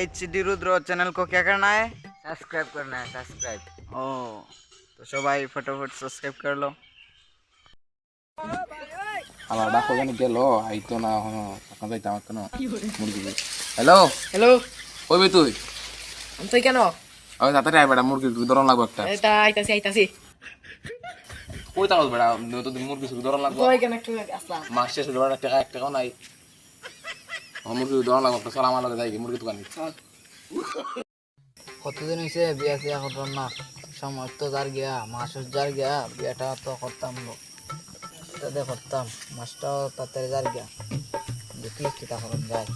HD Rudra channel को क्या करना है? सब्सक्राइब करना है, सब्सक्राइब। ओ तो सबाई फटाफट सब्सक्राइब कर लो। আমার ডাকো জানি গেল আইতো না এখনো এখন যাইতে আমার কেন মুরগি হ্যালো হ্যালো কইবি তুই আমি তুই কেন আমি তাড়াতাড়ি আই বেটা মুরগি ধরন লাগবে একটা এটা আইতাছি কই তাও বেটা তো মুরগি ধরন লাগবে কই কেন একটু আসলাম মাস শেষ হলো বেটা টাকা এক টাকাও নাই মুরগি ধরন লাগবে একটা সালাম আলাদা যাই মুরগি দোকানে কতদিন হয়েছে বিয়া সিয়া করতাম না সময় তো যার গিয়া মাস যার গিয়া বিয়াটা তো করতাম তাদের করতাম মাসটাও তাড়াতাড়ি যার গিয়া দেখি কিতা করুন যায়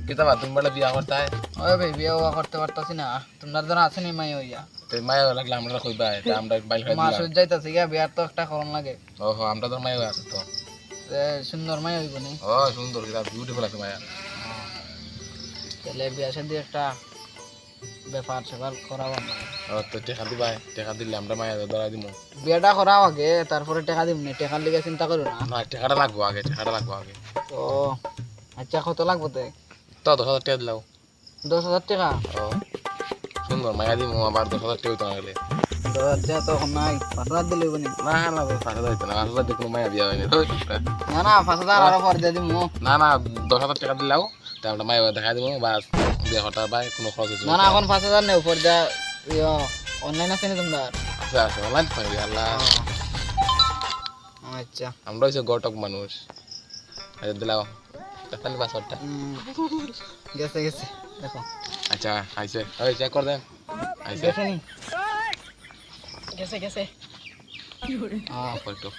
কিতা তুমি বলে বিয়া করতে হয় ওই ভাই বিয়া করতে পারতাছি না তোমার জন্য আছে নি মাই হইয়া তুই মায়া লাগলে আমরা কইবা আমরা বাইল খাই মাস দিলাম যাইতাছি গিয়া বিয়ার তো একটা করন লাগে ওহো আমরা তো মায়া আছে তো সুন্দর মাই হইব নি ও সুন্দর কিতা বিউটিফুল আছে মায়া তাহলে বিয়া শাদী একটা ব্যাপার সেবার করাবো না ও তো টাকা দিলে আমরা মায়া ধরা দিমু বিয়াটা করাও আগে তারপরে টাকা দিব না টাকার লিগে চিন্তা করো না না টাকাটা লাগবো আগে তো আচ্ছা কত লাগবে তো 10,000 টাকা দিলাও 10,000 টাকা ও সুন্দর মায়া দিমু আবার 10,000 টাকা তো লাগলে 10,000 টাকা তো নাই 5,000 দিলে বনি না না 5,000 দিতে না 5,000 দিয়ে কোনো মায়া বিয়া হয়নি না না 5,000 আরো পরে দিয়ে দিমু না না 10,000 টাকা দিলাও তা আমরা মায়া দেখা দিমু বাস বিয়া হতা বাই কোনো খরচ হইছে না না এখন 5,000 নেই উপর দা অনলাইন আছে না তোমার আচ্ছা আচ্ছা অনলাইন পাবি আল্লাহ আচ্ছা আমরা হইছে গটক মানুষ আচ্ছা দিলাও তাহলে পাসওয়ার্ডটা গেছে দেখো আচ্ছা আইছে ওই চেক কর দেন আইছে গেছে নি গেছে ফটো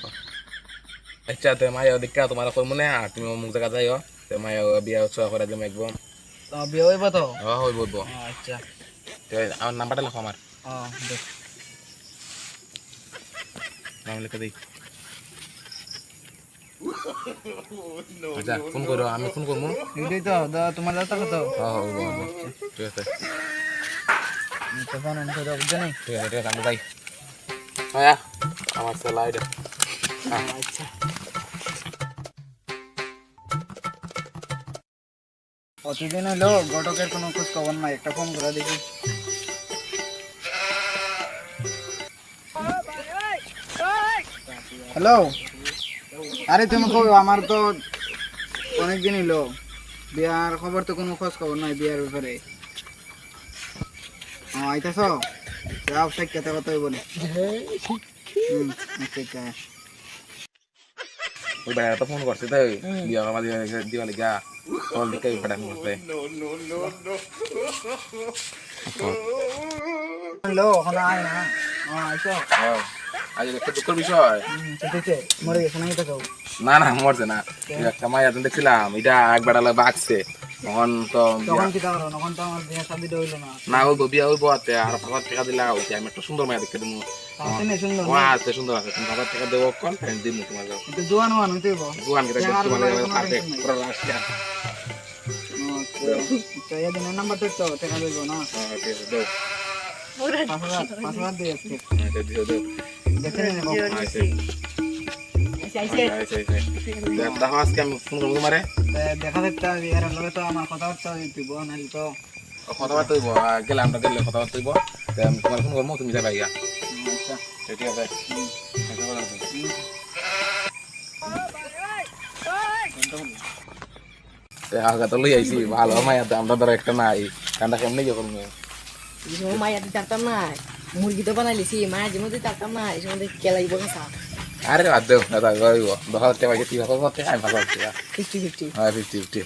আচ্ছা তো মায়া দেখা তোমার কই মনে আর তুমি মুখ দেখা যাইও তো মায়া বিয়া ছোয়া করে দিম একদম তো বিয়ে হইব তো হইব আচ্ছা তো আমার নাম্বারটা লেখো আমার দেখ নাম লিখে দেই আচ্ছা ফোন করো আমি ফোন করবো এটাই তো তোমার দাদা কত হইব ঠিক আছে তো ফোন অন করে বুঝছ নাই ঠিক আছে আমি যাই মায়া আমার স্লাইড আচ্ছা প্রতিদিন হলো ঘটকের কোনো খোঁজ খবর নাই একটা ফোন করে দেখি হ্যালো আরে তুমি কই আমার তো অনেকদিন হলো বিয়ার খবর তো কোনো খোঁজ খবর নাই বিয়ার ব্যাপারে আইতাছ যাও সাক্ষাৎ কথা হইব না আচ্ছা ওই বেড়া তো ফোন করছে তো বিয়া আমার দিওয়ালি গা কল দিকে বেড়া করতে হ্যালো এখন আয় না আইসো আজ একটা দুঃখের বিষয় মরে গেছে না এটা না না মরছে না একটা মায়া তুমি দেখছিলাম এটা এক বেড়া বাঁচছে তখন তো তখন কি করো তখন তো আমার বিয়ে শাদী হইলো না না হইব বিয়া হইব আর 5,000 টাকা দিলা হইছে আমি একটা সুন্দর মায়া দেখে দিমু সুন্দর আছে সুন্দর আছে তুমি 5,000 টাকা দেবো কোন ফ্রেন্ড দিমু তোমার একটু জোয়ান হইতে হইব জুয়ান কে দেখো মানে কাটে পুরো রাশিয়া আচ্ছা এই দিনের নাম্বার তো টাকা দেব না ঠিক আছে দাও 5,000 দিয়ে আজকে এটা দিও দাও দেখে নেব আইছে আইছে দেখো আজকে আমি ফোন করবো তোমারে দেখা দেখতে এর লগে তো আমার কথাবার্তা হইতিব নাহলে তো কথাবার্তা হইব গেলে আমরা গেলে কথাবার্তা হইব আমি তোমার ফোন করবো তুমি যাবে ইয়া আচ্ছা ঠিক আছে আগা তো লই আইছি ভালো মায়া আমরা ধর একটা নাই কান্দা কেমনি কি করবো মায়া দিতাম না মুরগি তো বানাইলিছি মায়া যেমন দিতাম না এই সময় কেলাই বসা আরে বাদ দেও না তা গইব 10,000 টাকা কি 5,000 টাকা আমি 5,000 টাকা 50-50 হ্যাঁ 50-50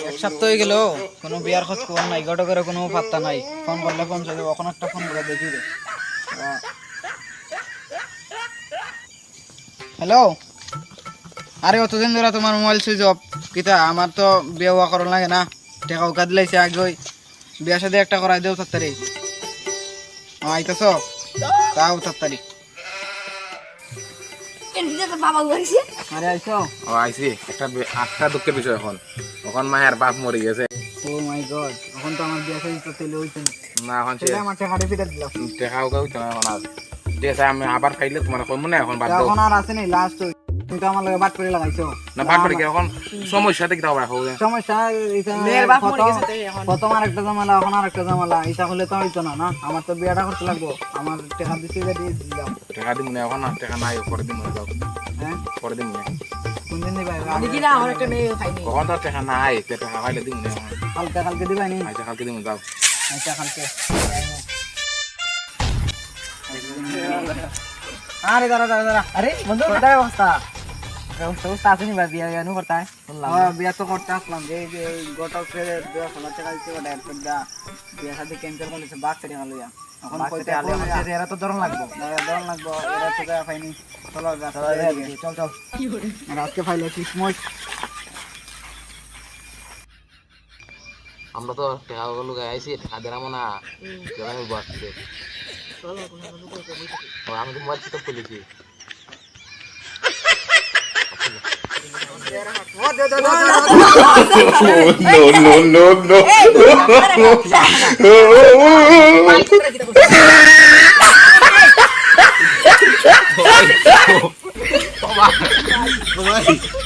এক সপ্তাহ হয়ে গেল কোনো বিয়ার খোঁজ খবর নাই ঘটকের কোনো পাত্তা নাই ফোন করলে ফোন চলে এখন একটা ফোন করে দেখি রে হ্যালো আরে অতদিন ধরে তোমার মোবাইল সুইচ অফ কিতা আমার তো বিয়ে হওয়া করার লাগে না টাকা উকা দিলাইছে আগে বিয়ার সাথে একটা করাই দেও তাড়াতাড়ি আইতাছ তাও তাড়াতাড়ি দিদি তোর বাবা ঘুরেছে আরে আইছো ও আইছি একটা দুঃখের বিষয় এখন মায়ের বাপ মরে গেছে ও মাই গড এখন তো আমার বিয়ে শাদী তো তেলে হইছে না এখন সে সেটা আমার টাকাটা ফিরে দিলাম দেখা হোক হইতো না এখন আর ঠিক আছে আমি আবার খাইলে তোমার কইব না এখন বাদ দাও এখন আর আছে নাই লাস্ট তুমি তো আমার লগে বাট করে লাগাইছো না বাদ পড়ে এখন সমস্যা দেখতে হবে রাখো সমস্যা এইটা মেয়ের বাপ মরে গেছে তাই এখন প্রথম আর একটা ঝামেলা এখন আর একটা ঝামেলা এটা হলে তো হইতো না না আমার তো বিয়েটা করতে লাগবো আমার টাকা দিতে দিয়ে দিলাম টাকা দিব না এখন আর টাকা নাই পরে দিব না যাও হ্যাঁ পরে দিব না কোন দিন দিবাই দেখি না আমার একটা মেয়ে খাইনি কখন তো টাকা নাই টাকা খাইলে দিব না কালকে দিবাই নি আচ্ছা কালকে দিব যাও আচ্ছা কালকে আরে দাঁড়া আরে বন্ধু কোথায় অবস্থা অবস্থা আসেনি ভাই বিয়া জানু করতে বিয়া তো করতে আসলাম যে যে গোটা ফেরে দেওয়া ফেলা টাকা দিতে গোটা এরপর দা বিয়া সাথে ক্যান্সেল করলেছে বাক ছেড়ে গেল এখন কইতে আলে আমাদের এরা তো ধরন লাগবো এরা তো দেয়া পাইনি চলো চল চল আর আজকে ফাইলে কিসমত আমরা তো টাকা গুলো গাইছি টাকা দিলাম না আমি বসতে আমি তো মোবাইল সেটআপ করেছি no.